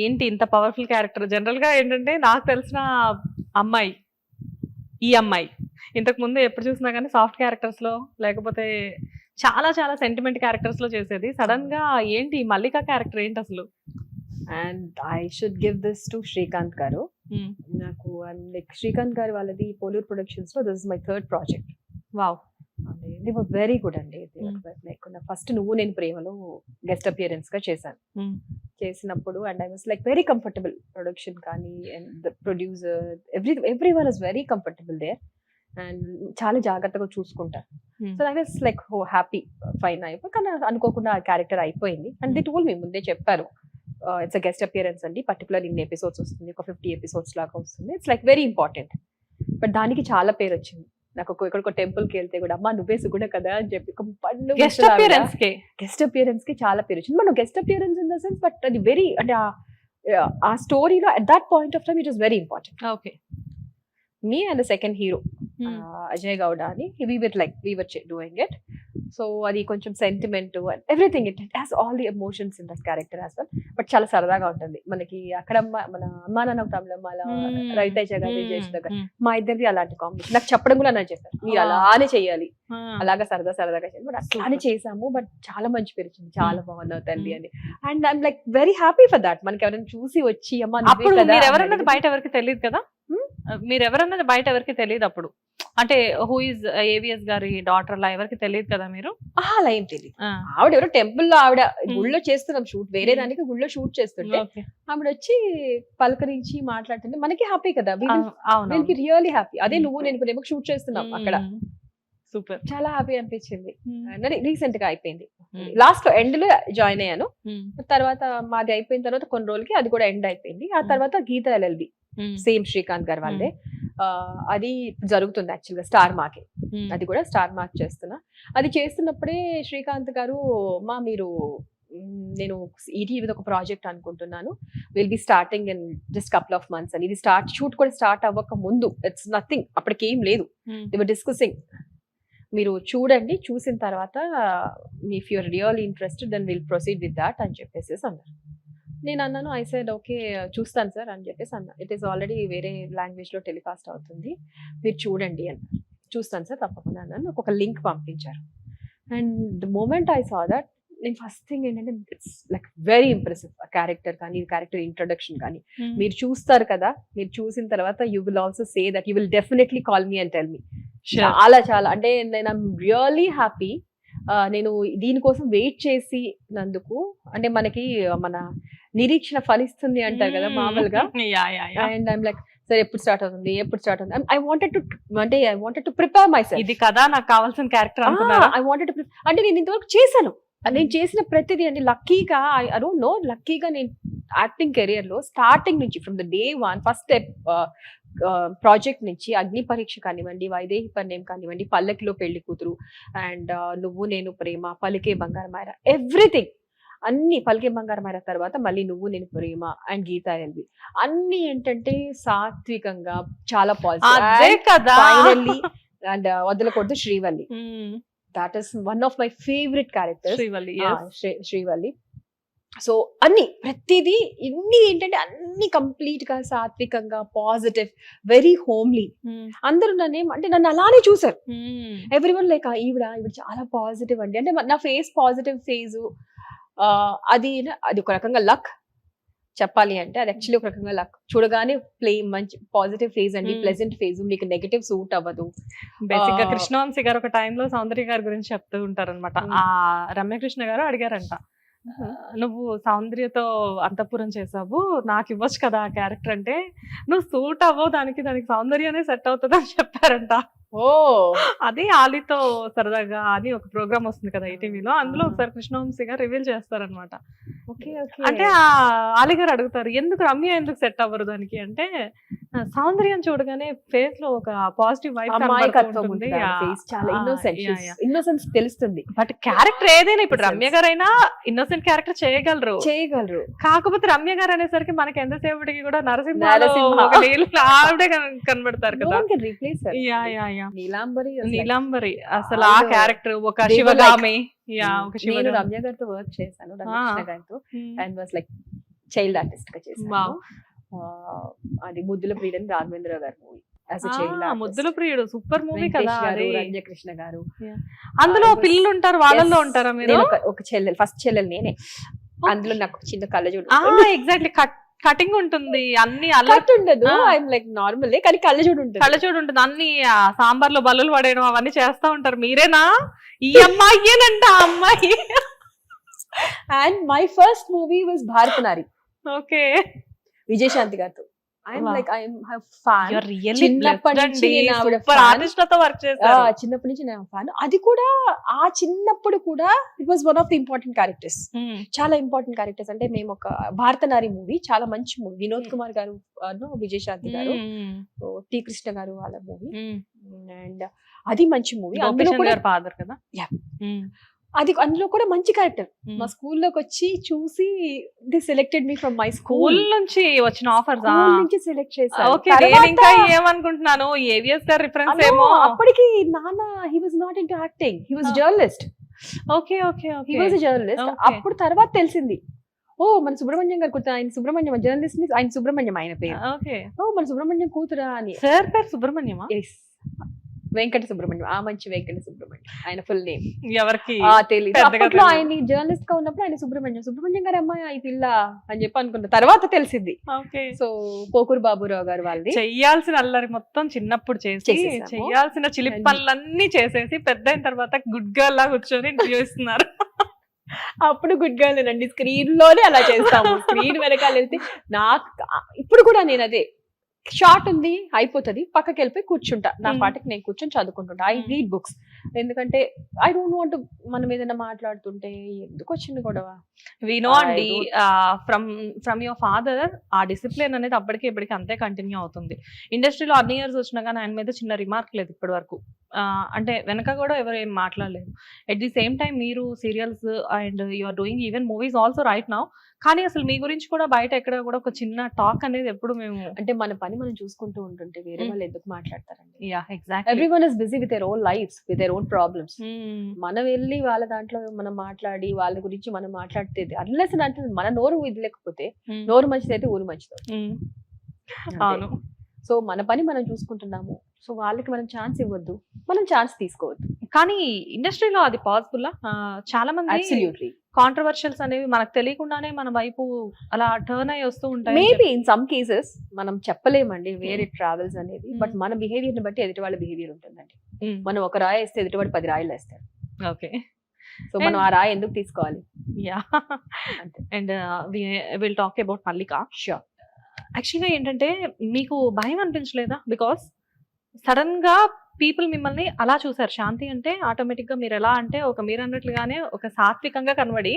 ఏంటి ఇంత powerful character? General గా ఏంటంటే నాకు తెలిసిన అమ్మాయి ఈ అమ్మాయి ఇంతకు ముందు ఎప్పుడు చూసినా కానీ సాఫ్ట్ క్యారెక్టర్స్ లో లేకపోతే చాలా చాలా సెంటిమెంట్ క్యారెక్టర్స్ లో చేసేది. సడన్ గా ఏంటి ఈ మల్లిక క్యారెక్టర్ ఏంటి అసలు? And I should give this to Srikanth garu. నాకు లైక్ శ్రీకాంత్ గారు వాళ్ళది పోలూర్ ప్రొడక్షన్స్ లో this is my third project. Wow. They were very good అండి. లైక్ ఫస్ట్ నువ్వు నేను ప్రేమలో గెస్ట్ అపియరెన్స్ గా చేశాను. చేసినప్పుడు and I was like very comfortable. Production కానీ and the producer everyone is very comfortable there and చాలా జాగ్రత్తగా చూసుకుంటారు. So I was like happy fine అయిపోయి. కానీ అనుకోకుండా ఆ క్యారెక్టర్ అయిపోయింది అండ్ దే టోల్డ్ మీ ముందే చెప్పారు ఇట్స్ అ గెస్ట్ అపియరెన్స్ అండి, పర్టికులర్ ఇన్ని ఎపిసోడ్స్ వస్తుంది, ఒక 50 ఎపిసోడ్స్ లాగా వస్తుంది, it's like very important. But దానికి చాలా పేరు వచ్చింది. నాకు ఇక్కడ టెంపుల్ కి వెళ్తే కూడా అమ్మా నువ్వే సుగుణ కదా అని చెప్పి గెస్ట్ అపియరెన్స్ కి చాలా పేరు వచ్చింది. మనం guest appearance in the sense but అది వెరీ అంటే ఆ స్టోరీలో at that point of time it was very important. Okay. మీ and the second hero Ajay Gowda అని we were doing it. So అది కొంచెం sentiment and everything it has all the emotions in that character as well. But చాలా సరదాగా ఉంటుంది మనకి. అక్కడ మన అమ్మా నాన్న తమిళం అలా రవితేజ గారి చేసిన మా ఇద్దరిది అలాంటి కాంబినేషన్. నాకు చెప్పడం కూడా నాకు చెప్పారు మీరు అలానే చెయ్యాలి, అలాగా సరదాగా చేయాలి. బట్ అట్లానే చేసాము. బట్ చాలా మంచి పేరు వచ్చింది, చాలా బాగున్నావు తల్లి అని. And I'm like very happy for that. మనకి ఎవరైనా చూసి వచ్చి అమ్మ ఎవరన్నది బయట ఎవరికి తెలియదు కదా, మీరు ఎవరన్నది బయట ఎవరికి తెలియదు అప్పుడు. అంటే హూ ఇస్ ఏవిఎస్ గారి డాటర్ లా ఎవరికి తెలియదు కదా మీరు? అలా ఏం తెలియదు. ఆవిడ ఎవరో టెంపుల్ లో ఆవిడ గుళ్ళో చేస్తున్నాం షూట్, వేరే దానికి గుళ్ళో షూట్ చేస్తుంటే ఆవిడ వచ్చి పలకరించి మాట్లాడుతుంటే మనకి హ్యాపీ కదా, విల్ బి రియల్లీ హ్యాపీ. అదే నువ్వు నేను ప్రేమకు షూట్ చేస్తున్నాం అక్కడ. సూపర్, చాలా హ్యాపీ అనిపించింది. రీసెంట్ గా అయిపోయింది. లాస్ట్ లో ఎండ్ లో జాయిన్ అయ్యాను. తర్వాత మాది అయిపోయిన తర్వాత కొన్ని రోజులకి అది కూడా ఎండ్ అయిపోయింది. ఆ తర్వాత గీత ఎల్ఎల్బి సేమ్ శ్రీకాంత్ గారు వాళ్ళే. అది జరుగుతుంది యాక్చువల్ గా స్టార్ మార్కే. అది కూడా స్టార్ మార్క్ చేస్తున్నా. అది చేస్తున్నప్పుడే శ్రీకాంత్ గారు మీరు నేను ఈటీవీ ఒక ప్రాజెక్ట్ అనుకుంటున్నాను, will be starting in just couple of months అని. ఇది షూట్ కూడా స్టార్ట్ అవ్వక ముందు, ఇట్స్ నథింగ్, అప్పటికేం లేదు. They were discussing. మీరు చూడండి, చూసిన తర్వాత if you're really interested then will proceed with that అని చెప్పేసి అన్నారు. నేను అన్నాను, ఐ సెడ్ ఓకే చూస్తాను సార్ అని చెప్పేసి అన్నా. ఇట్ ఈస్ ఆల్రెడీ వేరే లాంగ్వేజ్ లో టెలికాస్ట్ అవుతుంది, మీరు చూడండి అన్నారు. చూస్తాను సార్ తప్పకుండా అన్నాను. నాకు ఒక లింక్ పంపించారు. And the moment I saw that, నేను ఫస్ట్ థింగ్ ఏంటంటే it's like very impressive. Character కానీ క్యారెక్టర్ ఇంట్రొడక్షన్ కానీ మీరు చూస్తారు కదా, మీరు చూసిన తర్వాత you will also say that you will definitely call me and tell me. చాలా అంటే నేను ఐమ్ రియల్లీ హ్యాపీ. నేను దీనికోసం వెయిట్ చేసినందుకు, అంటే మనకి మన నిరీక్షణ ఫలిస్తుంది అంటారు కదా మామూలుగా. అండ్ ఐమ్ లైక్ సరే ఎప్పుడు స్టార్ట్ అవుతుంది. I wanted to prepare my self. ఇది కదా నాకు కావాల్సిన క్యారెక్టర్. ఐ వాంటెడ్ టు అంటే నేను ఇంతవరకు చేశాను. నేను చేసిన ప్రతిదీ అంటే లక్కీగా ఐ డోంట్ నో, లక్కీగా నేను యాక్టింగ్ కెరియర్ లో స్టార్టింగ్ నుంచి from the day one first step project నుంచి అగ్ని పరీక్ష కానివ్వండి, వైదేహి పరిణయం కానివ్వండి, పల్లకిలో పెళ్లి కూతురు అండ్ నువ్వు నేను ప్రేమ, పలికే బంగారమాయ, ఎవ్రీథింగ్ అన్ని. పలికే బంగారమాయ తర్వాత మళ్ళీ నువ్వు నేను ప్రేమ అండ్ గీత ఎల్బి అన్ని ఏంటంటే సాత్వికంగా చాలా పాజిటివ్. అండ్ వదలకూడదు Srivalli, that is one of my favourite characters Srivalli. So అన్ని ప్రతిదీ ఇన్ని ఏంటంటే అన్ని కంప్లీట్ గా సాత్వికంగా పాజిటివ్, వెరీ హోమ్లీ. అందరూ నన్ను అలానే చూసారు. ఎవ్రీవన్ లైక్ ఈవిడ చాలా పాజిటివ్ అండి. అంటే నా ఫేస్ పాజిటివ్ ఫేజ్, అది ఒక రకంగా లక్ చెప్పాలి అంటే. అది యాక్చువల్లీ ఒక రకంగా లక్. చూడగానే మంచి పాజిటివ్ ఫేజ్ అండి, ప్లెజెంట్ ఫేజ్, మీకు నెగటివ్ సూట్ అవ్వదు. బేసిక్ గా కృష్ణవంశీ గారు ఒక టైంలో సౌందర్య గారి గురించి చెప్తూ ఉంటారు అనమాట. ఆ రమ్యకృష్ణ గారు అడిగారంట, నువ్వు సౌందర్యతో అంతఃపురం చేసావు, నాకు ఇవ్వచ్చు కదా ఆ క్యారెక్టర్ అంటే. నువ్వు సూట్ అవ్వవు దానికి సౌందర్యనే సెట్ అవుతుంది అని చెప్పారంట. అది ఆలీతో సరదాగా అని ఒక ప్రోగ్రామ్ వస్తుంది కదా ఈటీవీలో, అందులో ఒకసారి కృష్ణవంశీ గారు రివీల్ చేస్తారనమాట. అంటే ఆలీ గారు అడుగుతారు, ఎందుకు రమ్య ఎందుకు సెట్ అవ్వరు దానికి అంటే, సౌందర్యం చూడగానే ఫేస్ లో ఒక పాజిటివ్ వైబ్ ఇన్నోసెన్స్ తెలుస్తుంది. బట్ క్యారెక్టర్ ఏదైనా ఇప్పుడు రమ్య గారు అయినా ఇన్నోసెంట్ క్యారెక్టర్ చేయగలరు. కాకపోతే రమ్య గారు అనేసరికి మనకి ఎంతసేపటికి కూడా నరసింహ ఆవిడే కనబడతారు కదా. నీలాంబరి అసలు ఆ క్యారెక్టర్ ఒక శివగామి. నేను రమ్య గారితో వర్క్ చేశాను, రమ్య గారితో, and was like child artist గా చేశాను. Wow. అది ముద్దుల ప్రియుడని రాఘవేంద్ర గారి మూవీ యాజ్ ఎ చైల్డ్ ముద్దుల ప్రియుడు సూపర్ మూవీ కదా అది. రంజకృష్ణ గారు అందులో పిల్లలు ఉంటారు, వాళ్ళల్లో ఉంటారా మీరు? నేను ఒక చెల్లెలు, ఫస్ట్ చెల్లెలు నేనే. అందులో నాకు చిన్న కళ్ళజోడు ఎగ్జాక్ట్లీ కటింగ్ ఉంటుంది, అన్ని అలర్ట్ ఉండదు, ఐఎమ్ లైక్ నార్మల్, కానీ కళ్ళజోడు ఉంటుంది. కళ్ళజోడు ఉంటుంది, అన్ని సాంబార్ లో బల్లులు పడేయడం అవన్నీ చేస్తా ఉంటారు. మీరేనా? ఈ అమ్మాయినంట ఆ అమ్మాయి. And my first movie was Bharatanari. Okay, Vijayashanti గారితో. I'm Wow. Like I'm fan. చిన్నప్పటి నుంచి వర్క్ చేస్తారు. చిన్నప్పటి నుంచి నేను ఫ్యాన్. అది కూడా ఆ చిన్నప్పుడు కూడా it was one of the important characters. చాలా ఇంపార్టెంట్ క్యారెక్టర్స్. అంటే మేము ఒక భారతనారి మూవీ చాలా మంచి మూవీ, వినోద్ కుమార్ గారు, విజయశాంతి గారు, టి కృష్ణ గారు వాళ్ళ మూవీ. అండ్ అది మంచి మూవీ. అందులో కూడా ఫాదర్ కదా. అది అందులో కూడా మంచి క్యారెక్టర్. మా స్కూల్లోకి వచ్చి చూసి the selected me from my school నుంచి వచ్చిన ఆఫర్స్ నుంచి సెలెక్ట్ చేశారు. ఓకే, నేను ఇంకా ఏమనుకుంటున్నాను ఏవిఎస్ గారి రిఫరెన్స్ ఏమో. అప్పటికి నాన్న he was naught into acting, he was journalist. Okay okay he was journalist. అప్పుడు తర్వాత తెలిసింది, ఓ మన సుబ్రహ్మణ్యం గారు కూతురు, ఆయన సుబ్రహ్మణ్యం జర్నలిస్ట్, ఆయన సుబ్రహ్మణ్యం ఆయన పేరు. ఓకే, ఓ మన సుబ్రహ్మణ్యం కూతురా అని. సార్ పేరు సుబ్రహ్మణ్యమా? ఎస్, వెంకట సుబ్రహ్మణ్యం, ఆ మంచి వెంకట సుబ్రహ్మణ్యం ఆయన ఫుల్ నేమ్. ఎవరికి తెలియదు. అప్పట్లో ఆయన జర్నలిస్ట్ గా ఉన్నప్పుడు ఆయన సుబ్రహ్మణ్యం గారి అమ్మాయి ఈ పిల్ల అని చెప్పి అనుకున్న తర్వాత తెలిసింది. సో పోకూరు బాబురావు గారు వాళ్ళది. చెయ్యాల్సిన అల్లరి మొత్తం చిన్నప్పుడు చేసి, చెయ్యాల్సిన చిలిపి పనులన్నీ చేసేసి పెద్ద అయిన తర్వాత గుడ్ గర్ల్ లా కూర్చొని ఇంటర్వ్యూ ఇస్తున్నారు. అప్పుడు గుడ్ గర్ల్ అండి, స్క్రీన్ లోనే అలా చేస్తాము. స్క్రీన్ వెనకాల వెళ్తే నాకు ఇప్పుడు కూడా నేను అదే, షార్ట్ ఉంది అయిపోతుంది, పక్కకి వెళ్ళిపోయి కూర్చుంటా, నా పాటకి నేను కూర్చొని చదువుకుంటుంటా. I read books. ఎందుకంటే ఐ డోంట్ వాంట్ మనం ఏదైనా మాట్లాడుతుంటే ఎందుకు వచ్చింది గొడవ. వి నో అండి, ఫ్రమ్ యువర్ ఫాదర్ ఆ డిసిప్లిన్ అనేది అప్పటికి ఇప్పటికి అంతే కంటిన్యూ అవుతుంది. ఇండస్ట్రీలో అన్ని ఇయర్స్ వచ్చినా కానీ ఆయన మీద చిన్న రిమార్క్ లేదు ఇప్పటి వరకు. అంటే వెనక కూడా ఎవరు ఏం మాట్లాడలేదు. ఎట్ ది సేమ్ టైం మీరు serials and you are doing even movies also right now. కానీ అసలు మీ గురించి కూడా బయట ఎక్కడ కూడా ఒక చిన్న టాక్ అనేది ఎప్పుడు మేము, అంటే మన పని మనం చూసుకుంటూ ఉంటుంటే వేరే వాళ్ళు ఎందుకు మాట్లాడతారండి. Yeah exactly, everyone is busy with their own lives, with their own problems. మనం వెళ్ళి వాళ్ళ దాంట్లో మనం మాట్లాడి వాళ్ళ గురించి మనం మాట్లాడితే అన్లెస్ అంటే మన నోరు ఇది లేకపోతే, నోరు మంచిది అయితే ఊరు మంచిది. అవును. సో మన పని మనం చూసుకుంటున్నాము, సో వాళ్ళకి మనం ఛాన్స్ ఇవ్వద్దు, మనం ఛాన్స్ తీసుకోవద్దు. కానీ ఇండస్ట్రీలో అది పాసిబుల్? చాలా మంది కాంట్రవర్షియల్స్ అనేవి మనకు తెలియకుండానే మన వైపు అలా టర్న్ అయ్యి వస్తూ ఉంటాయి. మేబీ ఇన్ సమ్ కేసెస్ మనం చెప్పలేమండి వేరే ట్రావెల్స్ అనేది, బట్ మన బిహేవియర్ ని బట్టి ఎదుటి వాళ్ళ బిహేవియర్ ఉంటుందండి. మనం ఒక రాయి వేస్తే ఎదుటివాడు 10 రాయిలు వేస్తారు. ఓకే, సో మనం ఆ రాయి ఎందుకు తీసుకోవాలి? Yeah, and will talk about Mallika. Sure. యాక్చువల్గా ఏంటంటే మీకు భయం అనిపించలేదా? బికాస్ సడన్ గా పీపుల్ మిమ్మల్ని అలా చూసారు. శాంతి అంటే ఆటోమేటిక్ గా మీరు ఎలా అంటే ఒక మీరు అన్నట్లుగానే ఒక సాత్వికంగా కనబడి,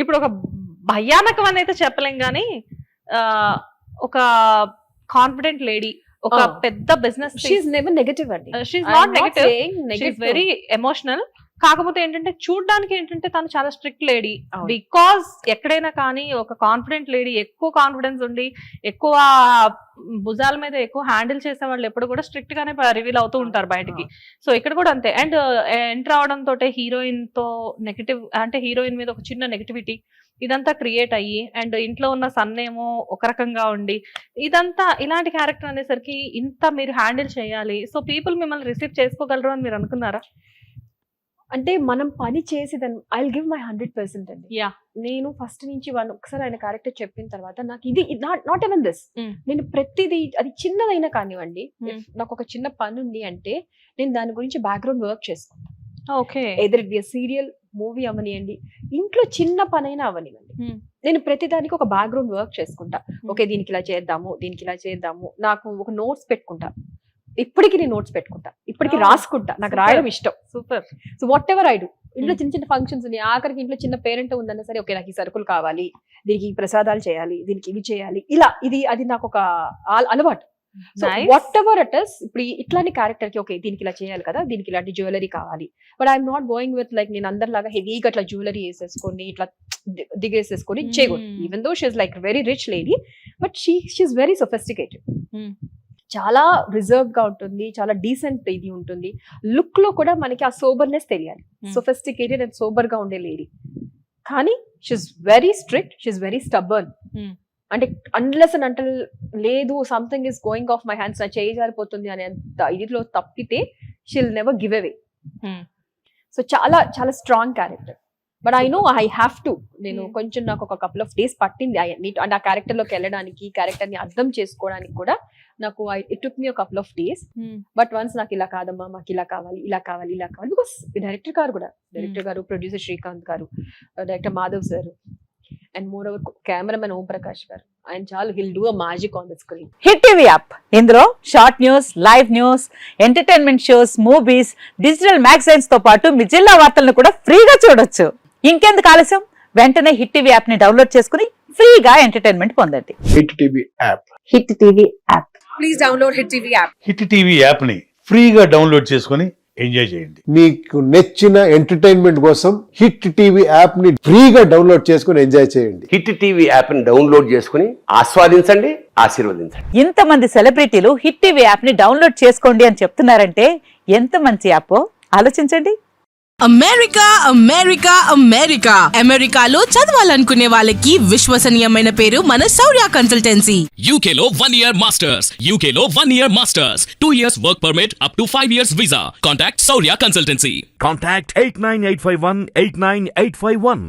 ఇప్పుడు ఒక భయానకం అని అయితే చెప్పలేం కానీ ఒక కాన్ఫిడెంట్ లేడీ, ఒక పెద్ద బిజినెస్. షీఈస్ నెవర్ నెగటివ్ అండి. She's not negative, she's very emotional. కాకపోతే ఏంటంటే చూడడానికి ఏంటంటే తను చాలా స్ట్రిక్ట్ లేడీ. బికాస్ ఎక్కడైనా కానీ ఒక కాన్ఫిడెంట్ లేడీ, ఎక్కువ కాన్ఫిడెన్స్ ఉండి ఎక్కువ భుజాల మీద ఎక్కువ హ్యాండిల్ చేసే వాళ్ళు ఎప్పుడు కూడా స్ట్రిక్ట్ గానే రివీల్ అవుతూ ఉంటారు బయటికి. సో ఇక్కడ కూడా అంతే. అండ్ ఎంటర్ అవడంతో హీరోయిన్ తో నెగటివ్, అంటే హీరోయిన్ మీద ఒక చిన్న నెగటివిటీ ఇదంతా క్రియేట్ అయ్యి, అండ్ ఇంట్లో ఉన్న సన్ ఏమో ఒక రకంగా ఉండి, ఇదంతా ఇలాంటి క్యారెక్టర్ అనేసరికి ఇంత మీరు హ్యాండిల్ చేయాలి. సో పీపుల్ మిమ్మల్ని రిసీవ్ చేసుకోగలరు అని మీరు అనుకున్నారా? అంటే మనం పని చేసేదాన్ని ఐ విల్ గివ్ మై 100% అండి. యా, నేను ఫస్ట్ నుంచి ఒకసారి ఆయన క్యారెక్టర్ చెప్పిన తర్వాత నాకు ఇది నాట్ ఎవెన్ దిస్, నేను ప్రతిదీ అది చిన్నదైనా కానివ్వండి, నాకు ఒక చిన్న పని ఉంది అంటే నేను దాని గురించి బ్యాక్గ్రౌండ్ వర్క్ చేసుకుంటాను. Okay, either it be serial, movie అవనివ్వండి, ఇంట్లో చిన్న పనైనా అవనివ్వండి, నేను ప్రతిదానికి ఒక బ్యాక్గ్రౌండ్ వర్క్ చేసుకుంటా. ఓకే, దీనికి ఇలా చేద్దాము, దీనికి ఇలా చేద్దాము, నాకు ఒక నోట్స్ పెట్టుకుంటా. ఇప్పటికి నేను నోట్స్ పెట్టుకుంటా, ఇప్పటికి రాసుకుంటా, నాకు రాయడం ఇష్టం. Super. So what ever I do, ఇంట్లో చిన్న చిన్న ఫంక్షన్స్ ఉన్నాయి, ఆఖరికి ఇంట్లో చిన్న పేరెంట్ ఉందన్నా సరే, ఓకే నాకు ఈ సరుకులు కావాలి, దీనికి ప్రసాదాలు చేయాలి, దీనికి ఇవి చేయాలి, ఇలా ఇది అది నాకు ఒక అలవాటు. వాట్ ఎవర్ ఇట్ ఇస్, ఇప్పుడు ఇట్లాంటి క్యారెక్టర్ కి ఓకే దీనికి ఇలా చేయాలి కదా, దీనికి ఇలాంటి జ్యువెలరీ కావాలి, but I'm not going with like నేను అందరిలాగా హెవీగా అట్లా జ్యువెలరీ వేసేసుకొని ఇట్లా దిగేసేసుకొని చేయకూడదు. Even though she's like very rich lady, but she's very sophisticated. చాలా రిజర్వ్ గా ఉంటుంది, చాలా డీసెంట్ ఇది ఉంటుంది. లుక్ లో కూడా మనకి ఆ సోబర్నెస్ తెలియాలి, సొఫిస్టికేటెడ్ అండ్ సోబర్ గా ఉండే లేడీ. కానీ she's very strict, she's very stubborn. Hmm. అంటే అన్లెస్ అండ్ అంటల్ లేదు something is going off my hands, నా చేయి జారిపోతుంది అనే అంత ఇదిలో తప్పితే she'll never give away. Hmm. So చాలా చాలా strong character. But I know I have to, నేను Hmm. కొంచెం నాకు ఒక కపుల్ ఆఫ్ డేస్ పట్టింది అంటే ఆ క్యారెక్టర్ లోకి వెళ్ళడానికి, క్యారెక్టర్ ని అర్థం చేసుకోవడానికి కూడా నాకు it took me couple of days. But once నాకు ఇలా కాదమ్మా, మాకు ఇలా కావాలి, ఇలా కావాలి, ఇలా కావాలి, బికాస్ డైరెక్టర్ గారు, ప్రొడ్యూసర్ శ్రీకాంత్ గారు, director Madhav sir, and more over cameraman Om Prakash గారు, ఆయన చాలు, he'll do a magic on the screen. Hit TV app, ఇందులో short news, live news, entertainment shows, movies, digital magazines తో పాటు మీ జిల్లా వార్తలను కూడా ఫ్రీగా చూడొచ్చు. ఇంకెందుకు ఆలస్యం, వెంటనే హిట్ టీవీ యాప్ ని డౌన్లోడ్ చేసుకుని ఫ్రీగా ఎంటర్టైన్మెంట్ పొందండి. Hit TV app. Hit TV app. Please download hit TV app. Hit TV app ని ఫ్రీగా డౌన్లోడ్ చేసుకొని ఎంజాయ్ చేయండి. మీకు నచ్చిన ఎంటర్టైన్మెంట్ కోసం హిట్ టీవీ యాప్ ని ఫ్రీగా డౌన్లోడ్ చేసుకుని ఎంజాయ్ చేయండి. హిట్ టీవీ యాప్ ని డౌన్లోడ్ చేసుకుని ఆస్వాదించండి, ఆశీర్వదించండి. ఇంతమంది సెలబ్రిటీలు హిట్ టీవీ యాప్ ని డౌన్లోడ్ చేసుకోండి అని చెప్తున్నారంటే ఎంత మంచి యాప్ ఆలోచించండి. అమెరికా అమెరికాలో చదవాలనుకునే వాళ్ళకి విశ్వసనీయమైన పేరు మన శౌర్య కన్సల్టెన్సీ. UK లో 1 year masters. UK లో 1 year masters. 2 years work permit up to 5 years visa. Contact Saurya Consultancy. Contact 89851 89851.